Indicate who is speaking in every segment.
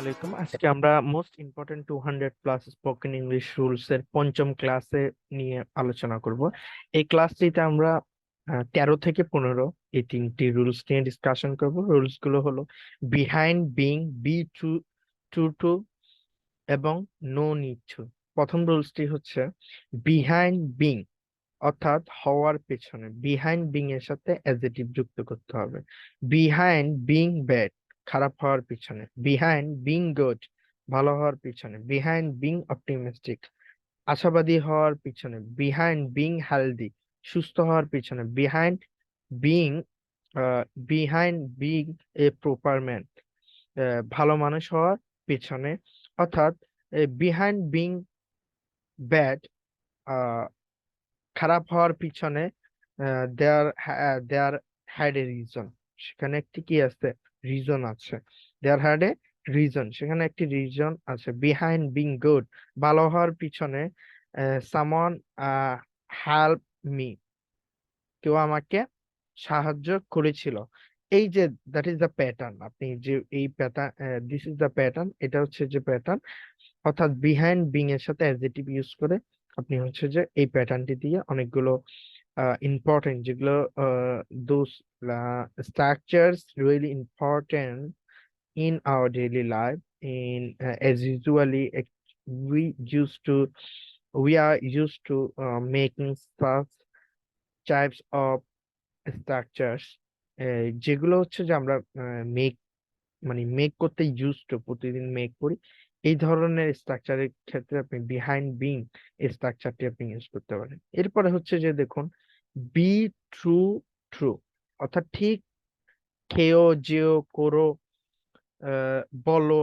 Speaker 1: আলাইকুম। আজকে আমরা most important 200+ spoken English rules এর পঞ্চম ক্লাসে নিয়ে আলোচনা করব। এই ক্লাসটিতে আমরা 13 থেকে 15 এই তিনটি রুলস নিয়ে ডিসকাশন করব। রুলস গুলো হলো behind being, be true true to এবং নো নিড টু। প্রথম রুলসটি হচ্ছে বিহাইন্ড বিং, অর্থাৎ হওয়ার পেছনে। বিহাইন্ড বিং এর সাথে অ্যাডজেক্টিভ যুক্ত করতে হবে। বিহাইন্ড বিং ব্যাড, খারাপ হওয়ার পিছনে। বিহাইন্ড বিং গুড, ভালো হওয়ার পিছনে। বিহাইন্ড বিং অপটিমিস্টিক, আশাবাদী হওয়ার পিছনে। বিহাইন্ড বিং হেলদি, সুস্থ হওয়ার পিছনে। Behind being behind being a proper man, ভালো মানুষ হওয়ার পিছনে। অর্থাৎ বিহাইন্ড বিং ব্যাড, খারাপ হওয়ার পিছনে দেয়ার দেয়ার হ্যাড এ রিজন, সেখানে একটি কি আছে, রিজন আছে। দেয়ার হ্যাড এ রিজন, সেখানে একটি রিজন আছে। বিহাইন্ড বিং গুড, ভালো হওয়ার পিছনে। সামওয়ান হেল্প মি, কেউ আমাকে সাহায্য করেছিল। এই যে দ্যাট ইজ দ্য প্যাটার্ন, আপনি যে এই pattern, this is the pattern, এটা হচ্ছে যে প্যাটার্ন। অর্থাৎ বিহাইন্ড বিং এর সাথে অ্যাডজেক্টিভ ইউজ করে আপনি হচ্ছে যে এই প্যাটার্নটি দিয়ে অনেকগুলো important যেগুলো those structures really important in our daily life. In as usually we used to we are used to making such types of structures, যেগুলো হচ্ছে যে আমরা মেক মেক করতে ইউজ টু, প্রতিদিন মেক করি। এই ধরনের স্ট্রাকচারের ক্ষেত্রে আপনি বিহাইন্ড বিং এই স্ট্রাকচারটি আপনি ইউজ করতে পারেন। এরপরে হচ্ছে যে দেখুন, বি ট্রু ট্রু, অর্থাৎ ঠিক, খেয়েও, যেও, করো, বলো,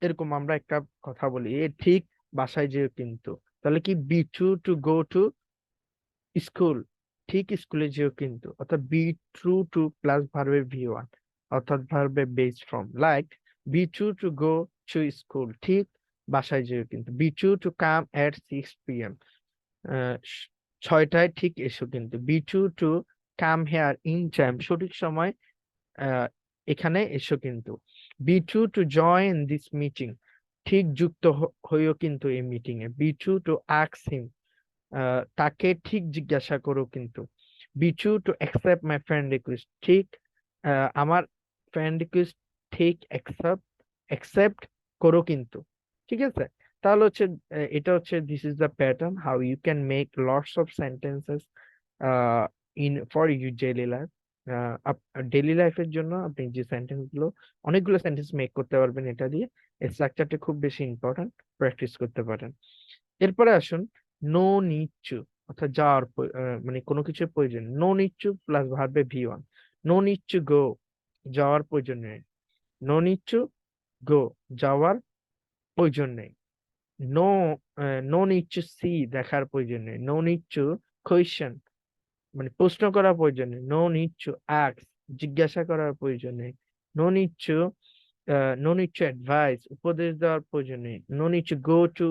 Speaker 1: এরকম আমরা একটা কথা বলি, এ ঠিক, বাসায় যেও কিন্তু। তাহলে কি, be true to go to school, ঠিক স্কুলে যেও কিন্তু। অর্থাৎ বি ট্রু টু প্লাস ভার্বের ভি ওয়ান, অর্থাৎ ভার্বের base form. Like be true to go to school, ঠিক বাসায় যেও কিন্তু। Be true to come at 6 p.m, 6টায় ঠিক এসো কিন্তু। Be true to come here in time, সঠিক সময় আহ, এখানে এসো কিন্তু। Be true to join this meeting, ঠিক যুক্ত হইও কিন্তু এই meeting A. B true to ask him, তাকে ঠিক জিজ্ঞাসা করো কিন্তু। Be true to accept my friend request, ঠিক আমার ফ্রেন্ড রিকোয়েস্ট ঠিক অ্যাকসেপ্ট করো কিন্তু। ঠিক আছে, তাহলে হচ্ছে এটা হচ্ছে this is the pattern how you can make lots of sentences in for your daily life. Daily লাইফের জন্য আপনি যে সেন্টেন্স গুলো, অনেকগুলো সেন্টেন্স মেক করতে পারবেন এটা দিয়ে। এই স্ট্রাকচারটা খুব বেশি ইম্পর্ট্যান্ট, প্র্যাকটিস করতে পারেন। এরপরে আসুন, নো নিড টু, অর্থাৎ যাওয়ার কোনো কিছুর প্রয়োজন। নো নিড টু প্লাস ভার্বে V one. No need to go, যাওয়ার প্রয়োজন নেই। নো নিড টু গো, যাওয়ার প্রয়োজন নেই। No no need to see, দেখার প্রয়োজন নেই। নো নিড টু কোয়েশ্চেন, প্রশ্ন করার প্রয়োজন নেই। নো নিড টু আস্ক, জিজ্ঞাসা করার প্রয়োজন নেই। নো নিড টু অ্যাডভাইস, উপদেশ দেওয়ার প্রয়োজন নেই। No need to go to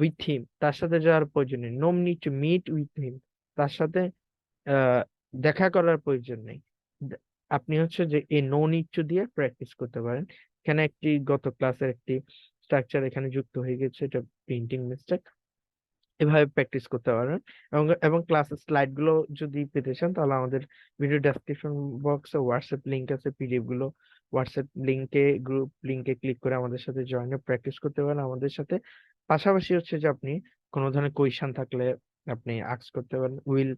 Speaker 1: with him, তার সাথে যাওয়ার প্রয়োজন নেই। No need to meet with him, তার সাথে আহ, দেখা করার প্রয়োজন নেই। দে- আপনি হচ্ছে যে এই নো নিড টু দিয়ে প্র্যাকটিস করতে পারেন। এখানে একটি গত ক্লাসের একটি স্ট্রাকচার এখানে যুক্ত হয়ে গেছে, এটা প্রিন্টিং মিস্টেক। এভাবে প্র্যাকটিস করতে পারেন। এবং ক্লাসের স্লাইড গুলো যদি পেতে চান, তাহলে আমাদের ভিডিও ডেসক্রিপশন বক্সে হোয়াটসঅ্যাপ লিংক আছে, পিডিএফ গুলো হোয়াটসঅ্যাপ লিংকে, গ্রুপ লিংকে ক্লিক করে আমাদের সাথে জয়েন প্র্যাকটিস করতে পারেন আমাদের সাথে। পাশাপাশি হচ্ছে যে আপনি কোনো ধরনের কোয়েশ্চেন থাকলে আপনি আস্ক করতে পারেন। Will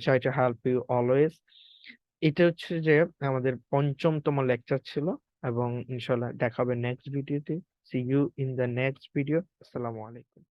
Speaker 1: try to help you always. এটা হচ্ছে যে আমাদের পঞ্চমতম লেকচার ছিল, এবং ইনশাল্লাহ দেখা হবে নেক্সট ভিডিওতে। See you in the next video. আসসালামু আলাইকুম।